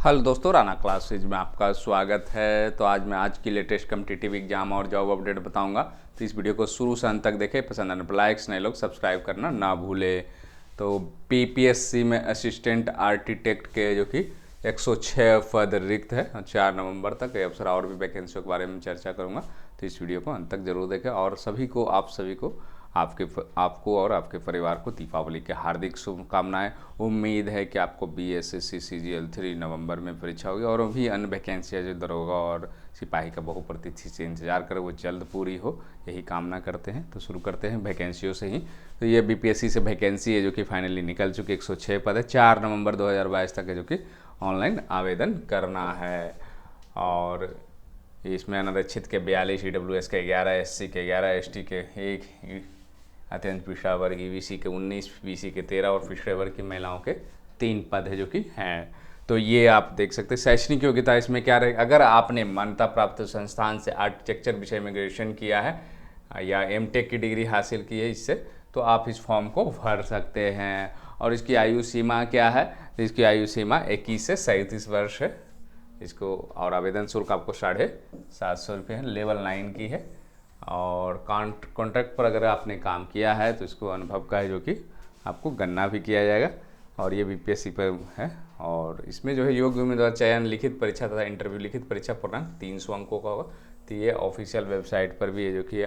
Hello दोस्तों, Rana classes में आपका स्वागत है। तो आज मैं की लेटेस्ट कॉम्पिटिटिव एग्जाम और जॉब अपडेट बताऊंगा। तो इस वीडियो को शुरू से अंत तक देखें। पसंद आने पर लाइक्स, नए लोग सब्सक्राइब करना ना भूले। तो पीपीएससी में असिस्टेंट आर्किटेक्ट के जो कि 106 पद रिक्त है। 4 नवंबर तक ये अवसर और भी वैकेंसियों के बारे में चर्चा करूँगा। तो इस वीडियो को अंत तक जरूर देखें। और आप सभी को आपको और आपके परिवार को दीपावली के हार्दिक शुभकामनाएं। उम्मीद है कि आपको बीएसएससी सीजीएल 3 नवंबर में परीक्षा होगी और भी अन्य वैकेंसियाँ जो दरोगा और सिपाही का बहुप्रतीक्षित से इंतजार करे वो जल्द पूरी हो, यही कामना करते हैं। तो शुरू करते हैं वैकेंसियों से ही। तो ये बीपीएससी से वैकेंसी है जो कि फाइनली निकल चुकी 106 पद है। 4 नवंबर 2022 तक है जो कि ऑनलाइन आवेदन करना है। और इसमें अनारक्षित के 42, ईडब्ल्यूएस के 11, एससी के 11, एसटी के 1, अत्यंत पिछड़ा वर्ग ईबीसी के 19, बीसी के 13 और पिछड़े वर्ग की महिलाओं के 3 पद है जो कि हैं। तो ये आप देख सकते हैं। शैक्षणिक योग्यता इसमें क्या रहेगी, अगर आपने मान्यता प्राप्त संस्थान से आर्किटेक्चर विषय में ग्रेजुएशन किया है या एमटेक की डिग्री हासिल की है इससे, तो आप इस फॉर्म को भर सकते हैं। और इसकी आयु सीमा क्या है, तो इसकी आयु सीमा 21 से 37 वर्ष है इसको। और आवेदन शुल्क आपको 750 रुपये है, लेवल 9 की है। और कॉन्ट्रैक्ट पर अगर आपने काम किया है तो इसको अनुभव का है जो कि आपको गणना भी किया जाएगा। और ये बीपीएससी पर है। और इसमें जो है योग्य उम्मीदवार चयन लिखित परीक्षा तथा इंटरव्यू लिखित परीक्षा पूर्णांक 300 अंकों का होगा। तो ये ऑफिशियल वेबसाइट पर भी है जो कि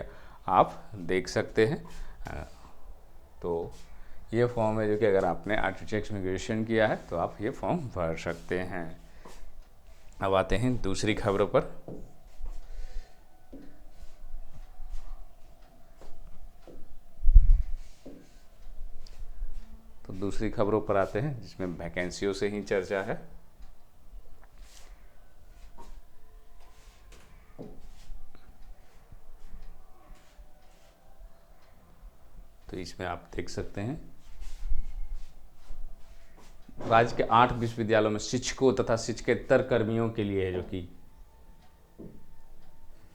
आप देख सकते हैं। तो ये फॉर्म है जो कि अगर आपने आर्किटेक्चर में ग्रेजुएशन किया है तो आप ये फॉर्म भर सकते हैं। अब आते हैं दूसरी खबरों पर। तो दूसरी खबरों पर आते हैं जिसमें वैकेंसियों से ही चर्चा है। तो इसमें आप देख सकते हैं राज्य के 8 विश्वविद्यालयों में शिक्षकों तथा शिक्षकेतर कर्मियों के लिए है जो कि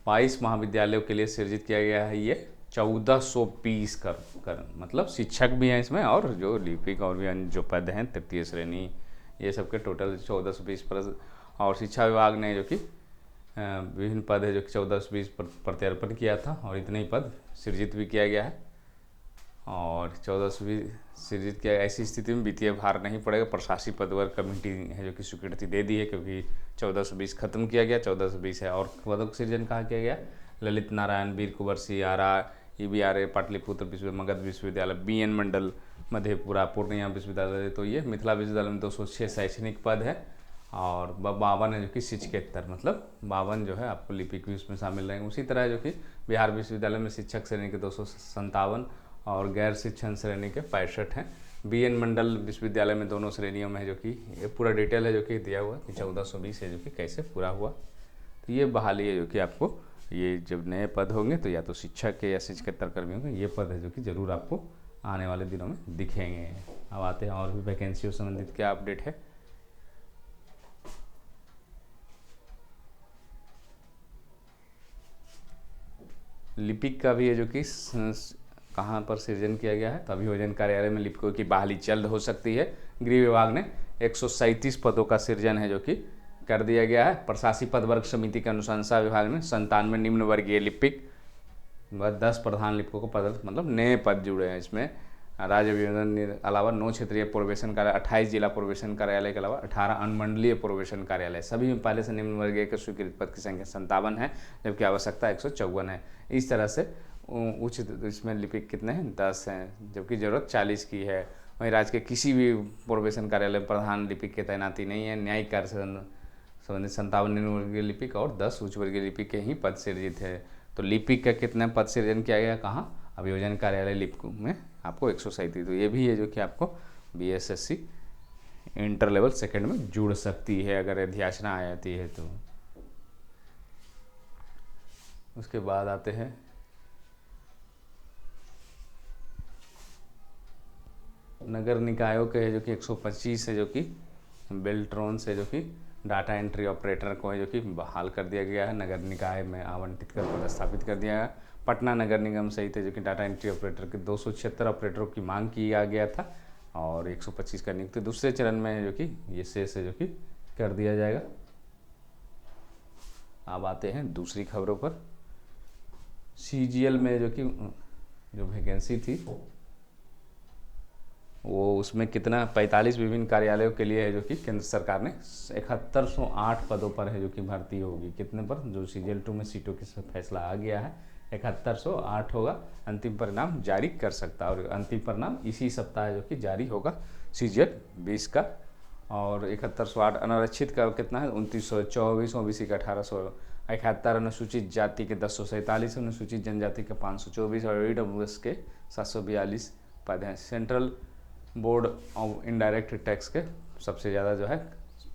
22 महाविद्यालयों के लिए सृजित किया गया है। ये 1420 कर मतलब शिक्षक भी हैं इसमें और जो लिपिक और भी अन्य जो पद हैं तृतीय श्रेणी, ये सब के टोटल 1420 पद। और शिक्षा विभाग ने जो कि विभिन्न पद है जो कि 1420 प्रत्यर्पण किया था और इतने ही पद सृजित भी किया गया है। और 1420 सृजित किया, ऐसी स्थिति में वित्तीय भार नहीं पड़ेगा। प्रशासनिक पदवर्ग कमेटी है जो कि स्वीकृति दे दी है क्योंकि 1420 खत्म किया गया, 1420 है। और पदों का सृजन कहाँ किया गया, ललित नारायण, वीर कुंवर सियारा, ईबीआरए, पाटलिपुत्र विश्वविद्यालय, मगध विश्वविद्यालय, बीएन मंडल, मधेपुरा, पूर्णिया विश्वविद्यालय। तो ये मिथिला विश्वविद्यालय में 206 शैक्षणिक पद है। और 52 है जो कि शिक्षकेतर, मतलब 52 जो है आपको लिपिक भी उसमें शामिल रहेंगे। उसी तरह जो कि बिहार विश्वविद्यालय में शिक्षक श्रेणी के 257 और गैर शिक्षण श्रेणी के 65 हैं। बीएन मंडल विश्वविद्यालय में दोनों श्रेणियों में है जो कि ये पूरा डिटेल है जो कि दिया हुआ है। 1420 है जो कि कैसे पूरा हुआ। तो ये बहाली है जो कि आपको ये जब नए पद होंगे तो या तो शिक्षक के या शिक्षकेतर कर्मियों के ये पद है जो कि ज़रूर आपको आने वाले दिनों में दिखेंगे। अब आते हैं और भी वैकेंसियों से संबंधित क्या अपडेट है। लिपिक का भी है जो कि कहाँ पर सृजन किया गया है, तो अभियोजन कार्यालय में लिपिकों की बहाली जल्द हो सकती है। गृह विभाग ने 137 पदों का सृजन है जो कि कर दिया गया है। प्रशासनिक पद वर्ग समिति के अनुशंसा विभाग में 97 निम्न वर्गीय लिपिक व 10 प्रधान लिपिकों को पद मतलब नए पद जुड़े हैं इसमें। राज्य अभियोजन अलावा 9 क्षेत्रीय प्रोबेशन कार्यालय, 28 जिला प्रोबेशन कार्यालय के अलावा 18 अनुमंडलीय प्रोबेशन कार्यालय, सभी में पहले से निम्न वर्गीय के स्वीकृत पद की संख्या 57 है जबकि आवश्यकता 154 है। इस तरह से उच्च इसमें लिपिक कितने हैं, 10 हैं जबकि ज़रूरत 40 की है। वहीं राज्य के किसी भी प्रोबेशन कार्यालय में प्रधान लिपिक की तैनाती नहीं है। न्यायिक कार्य से संबंधित 57 निम्न वर्गीय लिपिक और 10 उच्च वर्गीय लिपिक के ही पद सृजित है। तो लिपिक का कितने पद सृजन किया गया, कहाँ, अभियोजन कार्यालय लिपिक में आपको 137। तो ये भी है जो कि आपको बीएसएससी इंटर लेवल सेकेंड में जुड़ सकती है अगर अध्याचना आ जाती है तो। उसके बाद आते हैं नगर निकायों के जो कि 125 है जो कि बेल्ट्रॉन से जो कि डाटा एंट्री ऑपरेटर को है जो कि बहाल कर दिया गया है। नगर निकाय में आवंटित कर पदस्थापित कर दिया है। पटना नगर निगम सहित है जो कि डाटा एंट्री ऑपरेटर के 276 ऑपरेटरों की मांग किया गया था और 125 का नियुक्ति दूसरे चरण में है जो कि ये शेष है जो कि कर दिया जाएगा। अब आते हैं दूसरी खबरों पर। CGL में जो वैकेंसी थी वो उसमें कितना 45 विभिन्न कार्यालयों के लिए है जो कि केंद्र सरकार ने 7108 पदों पर है जो कि भर्ती होगी। कितने पर? जो CGL 2 में सीटों की फैसला आ गया है, 7108 होगा। अंतिम परिणाम जारी कर सकता है और अंतिम परिणाम इसी सप्ताह जो कि जारी होगा CGL 20 का। और 7108 अनारक्षित का कितना है? 2924, OBC का 1871, अनुसूचित जाति के 1047, अनुसूचित जनजाति के 524 और EWS के 742 पद हैं। Central board of indirect tax के सबसे ज़्यादा जो है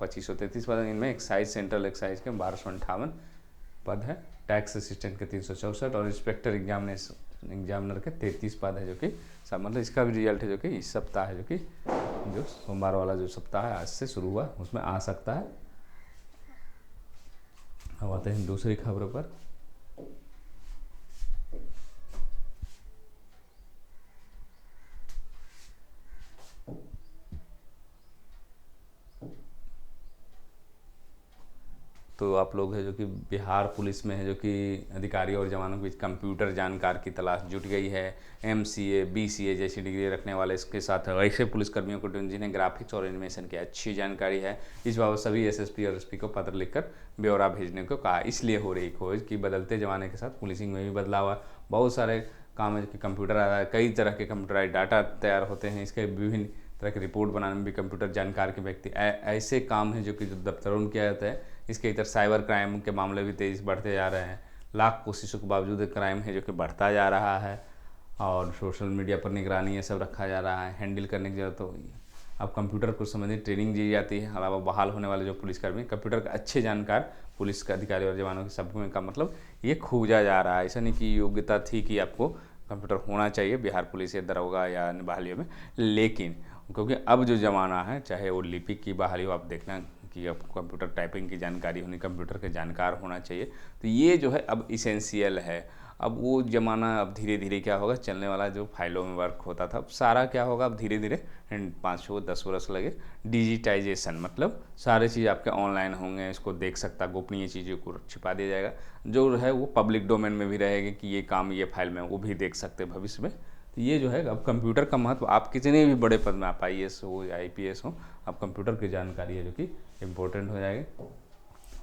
2533 पद हैं। इनमें एक्साइज, सेंट्रल एक्साइज के 1258 पद है। टैक्स असिस्टेंट के 364 और इंस्पेक्टर एग्जामिनर के 33 पद है जो कि सब, मतलब इसका भी रिजल्ट है जो कि इस सप्ताह है, जो सोमवार वाला जो सप्ताह है आज से शुरू हुआ, उसमें आ सकता है। अब आते हैं दूसरी खबरों पर। तो आप लोग है जो कि बिहार पुलिस में है जो कि अधिकारी और जवानों के बीच कंप्यूटर जानकार की तलाश जुट गई है। MCA, BCA जैसी डिग्री रखने वाले इसके साथ ऐसे पुलिसकर्मियों को जिन्हें ग्राफिक्स और एनिमेशन की अच्छी जानकारी है। इस बाबत सभी SSP और SP को पत्र लिखकर ब्यौरा भेजने को कहा। इसलिए हो रही खोज कि बदलते ज़माने के साथ पुलिसिंग में भी बदलाव है। बहुत सारे काम है कि कंप्यूटर आ रहा है, कई तरह के कंप्यूटराइज डाटा तैयार होते हैं, इसके विभिन्न तरह की रिपोर्ट बनाने में भी कंप्यूटर जानकार के व्यक्ति ऐसे काम हैं जो कि दफ्तरों में किया जाता है। इसके इधर साइबर क्राइम के मामले भी तेज़ी बढ़ते जा रहे हैं। लाख कोशिशों के बावजूद क्राइम है जो कि बढ़ता जा रहा है और सोशल मीडिया पर निगरानी ये सब रखा जा रहा है। हैंडल करने की जरूरत होगी। अब कंप्यूटर को संबंधित ट्रेनिंग दी जाती है। अलावा बहाल होने वाले जो पुलिसकर्मी कंप्यूटर का अच्छे जानकार पुलिस के अधिकारी और जवानों के सब में का मतलब ये खोजा जा रहा है। ऐसा नहीं कि योग्यता थी कि आपको कंप्यूटर होना चाहिए बिहार पुलिस या दरोगा या बहालियों में, लेकिन क्योंकि अब जो ज़माना है, चाहे वो लिपिक की बहाली हो, आप देखना कि आपको कंप्यूटर टाइपिंग की जानकारी होनी, कंप्यूटर के जानकार होना चाहिए। तो ये जो है अब इसेंशियल है। अब वो ज़माना अब धीरे धीरे क्या होगा, चलने वाला जो फाइलों में वर्क होता था, अब सारा क्या होगा, अब धीरे धीरे 5-10 वर्ष लगे डिजिटाइजेशन, मतलब सारे चीज़ आपके ऑनलाइन होंगे। इसको देख सकता, गोपनीय चीज़ों को छिपा दिया जाएगा। जो है वो पब्लिक डोमेन में भी रहेगी कि ये काम ये फाइल में, वो भी देख सकते भविष्य में। तो ये जो है अब कंप्यूटर का महत्व, आप कितने भी बड़े पद में, आप IAS हो या IPS हो, अब कंप्यूटर की जानकारी है जो कि इम्पोर्टेंट हो जाएगी।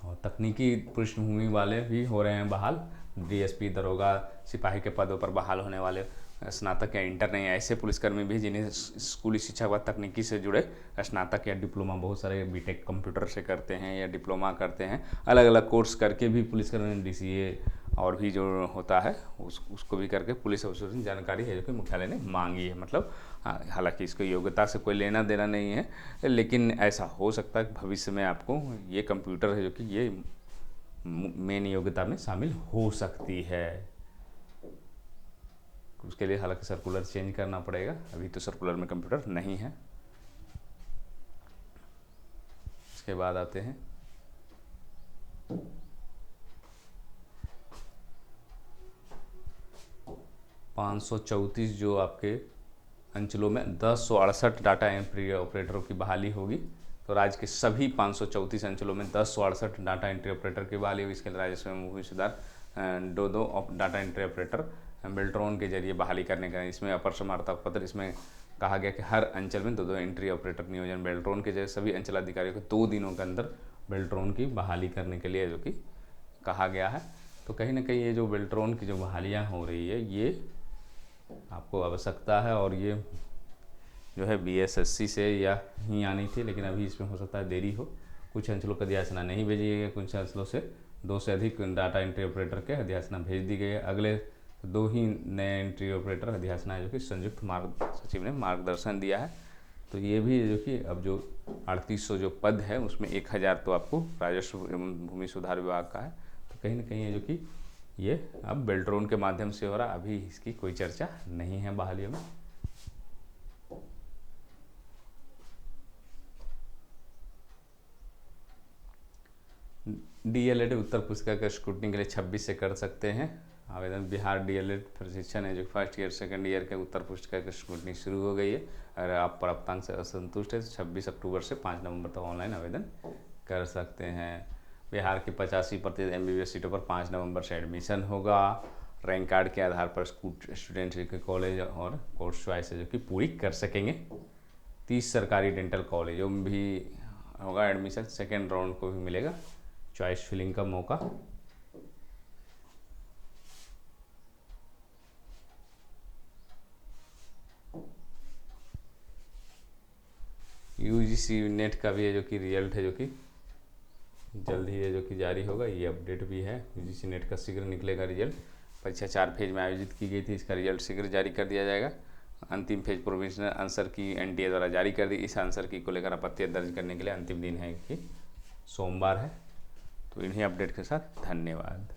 और तकनीकी पृष्ठभूमि वाले भी हो रहे हैं बहाल। DSP, दरोगा, सिपाही के पदों पर बहाल होने वाले स्नातक या इंटर नहीं, ऐसे पुलिसकर्मी भी जिन्हें स्कूली शिक्षा व तकनीकी से जुड़े स्नातक या डिप्लोमा, बहुत सारे BTech कंप्यूटर से करते हैं या डिप्लोमा करते हैं, अलग अलग कोर्स करके भी पुलिसकर्मी, DCA और भी जो होता है उसको भी करके पुलिस अफसर जानकारी है जो कि मुख्यालय ने मांगी है। मतलब हालांकि इसको योग्यता से कोई लेना देना नहीं है, लेकिन ऐसा हो सकता है कि भविष्य में आपको ये कंप्यूटर है जो कि ये मेन योग्यता में शामिल हो सकती है। उसके लिए हालांकि सर्कुलर चेंज करना पड़ेगा, अभी तो सर्कुलर में कंप्यूटर नहीं है। इसके बाद आते हैं 534 जो आपके अंचलों में 1068 डाटा एंट्री ऑपरेटरों की बहाली होगी। तो राज्य के सभी 534 अंचलों में 1068 डाटा एंट्री ऑपरेटर की बहाली होगी। इसके लिए राजस्व एवं भूमि सुधार 2 डाटा एंट्री ऑपरेटर बेल्ट्रॉन के जरिए बहाली करने का, इसमें अपर समर्था पत्र, इसमें कहा गया कि हर अंचल में 2 एंट्री ऑपरेटर नियोजन बेल्ट्रॉन के जरिए सभी अंचल अधिकारियों को 2 दिनों के अंदर बेल्ट्रॉन की बहाली करने के लिए जो कि कहा गया है। तो कहीं ना कहीं ये जो बेल्ट्रॉन की जो बहालियाँ हो रही है ये आपको आवश्यकता है, और ये जो है BSSC से या ही आनी थी, लेकिन अभी इसमें हो सकता है देरी हो। कुछ अंचलों का अधियाचना नहीं भेजी गई है, कुछ अंचलों से 2 से अधिक डाटा एंट्री ऑपरेटर के अधियाचना भेज दी गई है। अगले 2 ही नए एंट्री ऑपरेटर अधियाचना जो कि संयुक्त सचिव ने मार्गदर्शन दिया है। तो ये भी जो कि अब जो 3800 जो पद है उसमें 1000 तो आपको राजस्व एवं भूमि सुधार विभाग का है। तो कहीं ना कहीं ये जो कि ये अब बेल्ट्रॉन के माध्यम से हो रहा, अभी इसकी कोई चर्चा नहीं है बहालियों में। DLED उत्तर पुस्तिका का स्क्रूटनी के लिए 26 से कर सकते हैं आवेदन। बिहार DLED प्रशिक्षण है जो फर्स्ट ईयर सेकंड ईयर के उत्तर पुस्तिका की स्क्रूटनी शुरू हो गई है। अगर आप प्राप्तांक से असंतुष्ट है तो 26 अक्टूबर से 5 नवंबर तक ऑनलाइन आवेदन कर सकते हैं। बिहार की 85% MBBS सीटों पर 5 नवंबर से एडमिशन होगा। रैंक कार्ड के आधार पर स्टूडेंट के कॉलेज और कोर्स चॉइस है जो कि पूरी कर सकेंगे। 30 सरकारी डेंटल कॉलेजों में भी होगा एडमिशन। सेकेंड राउंड को भी मिलेगा चॉइस फिलिंग का मौका। UGC नेट का भी है जो कि रिजल्ट है जो कि जल्द ही है जो कि जारी होगा। ये अपडेट भी है, UGC नेट का शीघ्र निकलेगा रिजल्ट। परीक्षा 4 फेज में आयोजित की गई थी, इसका रिजल्ट शीघ्र जारी कर दिया जाएगा। अंतिम फेज प्रोविजनल आंसर की NTA द्वारा जारी कर दी। इस आंसर की को लेकर आपत्ति दर्ज करने के लिए अंतिम दिन है कि सोमवार है। तो इन्हीं अपडेट के साथ धन्यवाद।